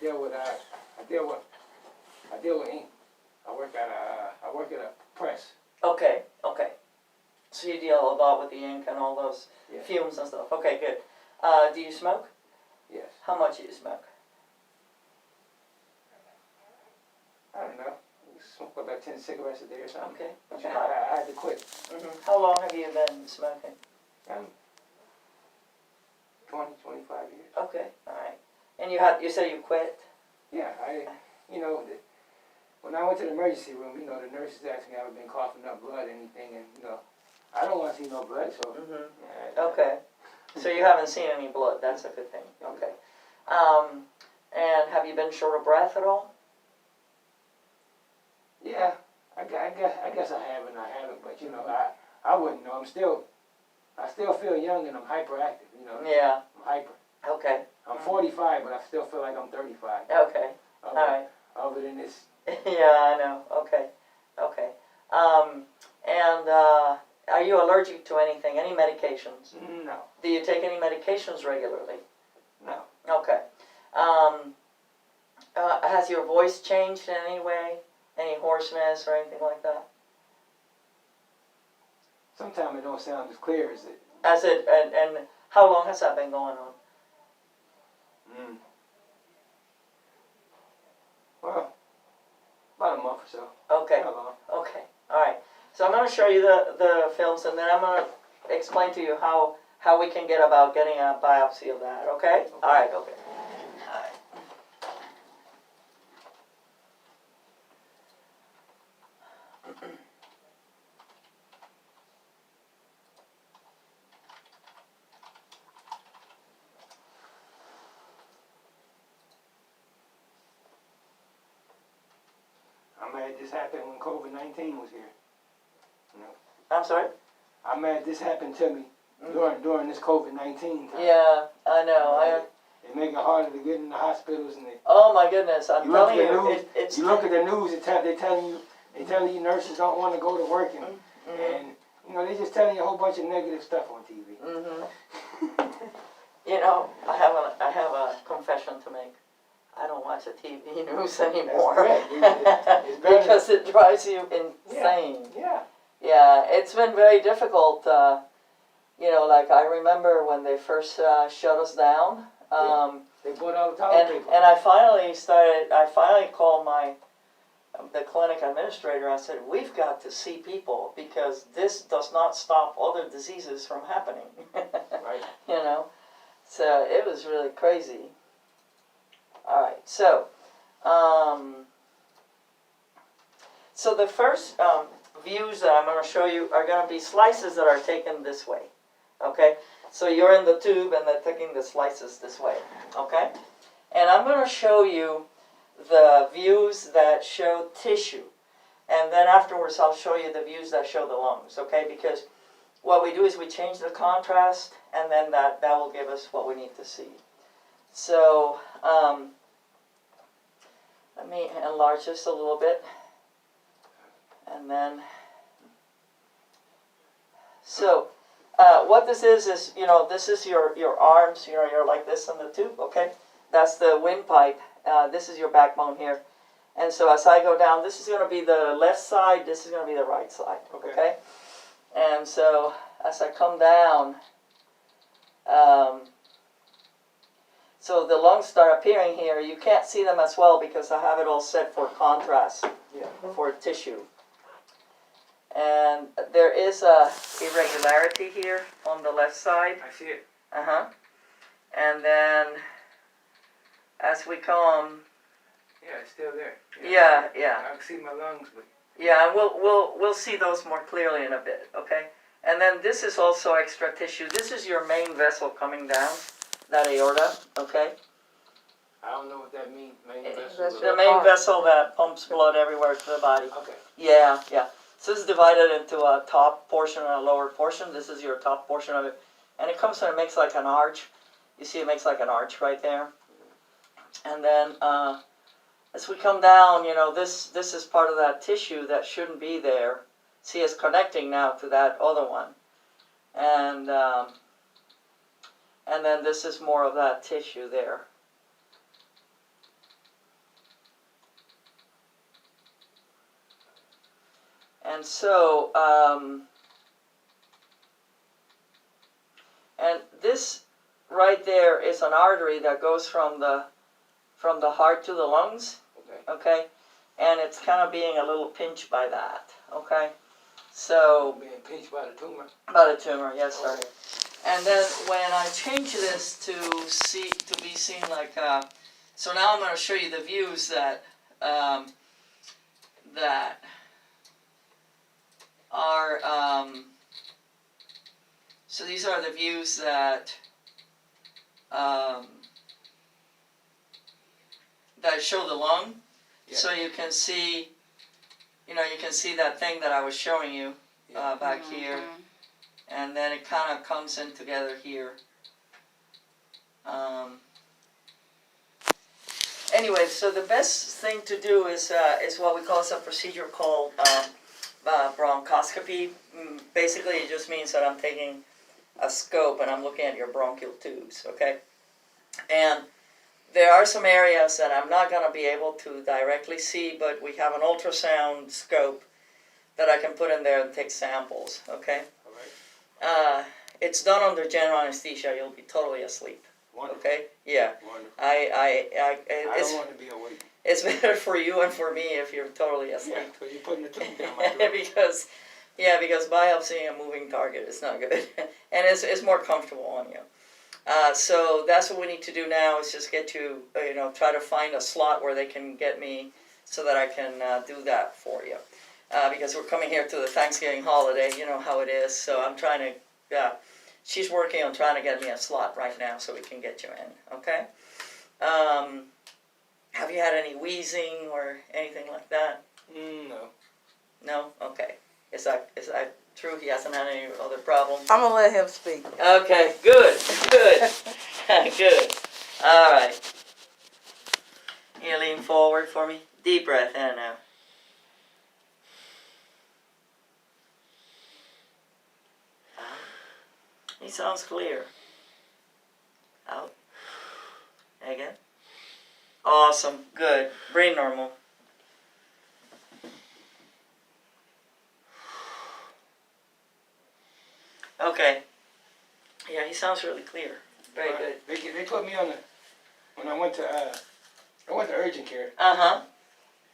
deal with ink. I work at a press. Okay, okay. So you deal a lot with the ink and all those Yeah. fumes and stuff. Okay, good. Do you smoke? Yes. How much do you smoke? I don't know. I smoke about 10 cigarettes a day or something. Okay. But Okay. you know, I had to quit. How long have you been smoking? 20, 25 years. Okay, all right. And you said you quit? Yeah, when I went to the emergency room, the nurses asked me if I've been coughing up blood or anything, and I don't want to see no blood, so. Yeah, Okay. So you haven't seen any blood. That's a good thing. Okay. And have you been short of breath at all? Yeah, I guess I have and I haven't, but I wouldn't know. I still feel young and I'm hyperactive. Yeah. I'm hyper. Okay. I'm 45, but I still feel like I'm 35. Okay. All right. Other than this. Yeah, I know. Okay. Okay. And are you allergic to anything? Any medications? No. Do you take any medications regularly? No. Okay. Has your voice changed in any way? Any hoarseness or anything like that? Sometimes it don't sound as clear as it. And how long has that been going on? Well, about a month or so. Okay. Not long. Okay. All right. So I'm going to show you the films, and then I'm going to explain to you how we can get about getting a biopsy of that. Okay? All right. Okay. All right. I'm mad this happened when COVID-19 was here. I'm sorry? I'm mad this happened to me during this COVID-19 time. Yeah, I know. It make it harder to get in the hospitals, and Oh my goodness! I'm telling you, you look at the news. They telling you nurses don't want to go to work, and they just telling you a whole bunch of negative stuff on TV. I have a confession to make. I don't watch the TV news anymore. It's because it drives you insane. Yeah. Yeah, it's been very difficult. Like I remember when they first shut us down. They bought all the toilet paper. And I finally called the clinic administrator. I said, we've got to see people because this does not stop other diseases from happening. Right. So it was really crazy. All right, so the first views that I'm going to show you are going to be slices that are taken this way, okay? So you're in the tube and they're taking the slices this way, okay? And I'm going to show you the views that show tissue, and then afterwards I'll show you the views that show the lungs, okay? Because what we do is we change the contrast, and then that will give us what we need to see. So let me enlarge this a little bit, and then what this is this is your arms, you're like this in the tube, okay? That's the windpipe. This is your backbone here, and so as I go down, this is going to be the left side, this is going to be the right side, okay? And so as I come down, so the lungs start appearing here. You can't see them as well because I have it all set for contrast, for tissue. And there is a irregularity here on the left side. I see it. And then as we come, yeah, it's still there. Yeah. I can see my lungs, but yeah, and we'll see those more clearly in a bit, okay? And then this is also extra tissue. This is your main vessel coming down, that aorta, okay? I don't know what that means. Main That's vessel. the main vessel that pumps blood everywhere to the body. Okay. Yeah. So this is divided into a top portion and a lower portion. This is your top portion of it. And it comes and it makes like an arch. You see it makes like an arch right there. And then as we come down, this is part of that tissue that shouldn't be there. See, it's connecting now to that other one. And then this is more of that tissue there. And so, and this right there is an artery that goes from the heart to the lungs, Okay. okay? And it's kind of being a little pinched by that, okay? So, Being pinched by the tumor. by the tumor, yes, sir. Okay. And then when I change this to be seen like, so now I'm going to show you the views that that are, so these are the views that that show the lung. Yeah. So you can see, you can see that thing that I was showing you back here. And then it kind of comes in together here. Anyway, so the best thing to do is what we call a procedure called bronchoscopy. Basically, it just means that I'm taking a scope and I'm looking at your bronchial tubes, okay? And there are some areas that I'm not going to be able to directly see, but we have an ultrasound scope that I can put in there and take samples, okay? All right. It's done under general anesthesia. You'll be totally asleep. Wonderful. Okay? Yeah. Wonderful. I don't want to be awake. it's better for you and for me if you're totally asleep. Yeah, because you're putting the tube down my throat. because biopsying a moving target is not good, and it's more comfortable on you. So that's what we need to do now is just get you, try to find a slot where they can get me so that I can do that for you. Because we're coming here to the Thanksgiving holiday, you know how it is. So I'm trying to, she's working on trying to get me a slot right now so we can get you in, okay? Have you had any wheezing or anything like that? No. No? Okay. Is that true? He hasn't had any other problems? I'm gonna let him speak. Okay, good. Good. All right. You lean forward for me. Deep breath in now. He sounds clear. Out. Again. Awesome. Good. Breathe normal. Okay. Yeah, he sounds really clear. Very good. They put me on when I went to urgent care. Uh-huh.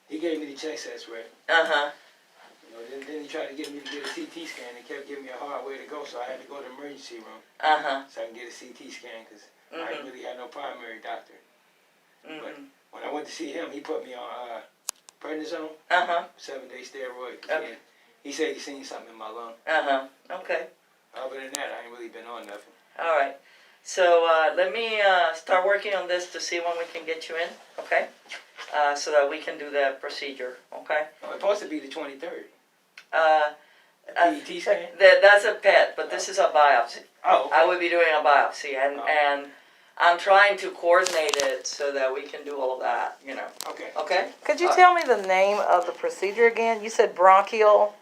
He gave me the chest X-ray. Uh-huh. Then he tried to get me to get a CT scan. He kept giving me a hard way to go, so I had to go to the emergency room Uh-huh. so I can get a CT scan because I didn't really had no primary doctor. But when I went to see him, he put me on prednisone, Uh-huh. 7-day steroid. Okay. He said he seen something in my lung. Uh-huh. Okay. Other than that, I ain't really been on nothing. All right. So let me start working on this to see when we can get you in, okay? So that we can do the procedure, okay? Oh, it's supposed to be the 23rd. Uh, PET scan? That's a PET, but this is a biopsy. Oh, okay. I would be doing a biopsy, and I'm trying to coordinate it so that we can do all of that, Okay. Okay? Could you tell me the name of the procedure again? You said bronchial.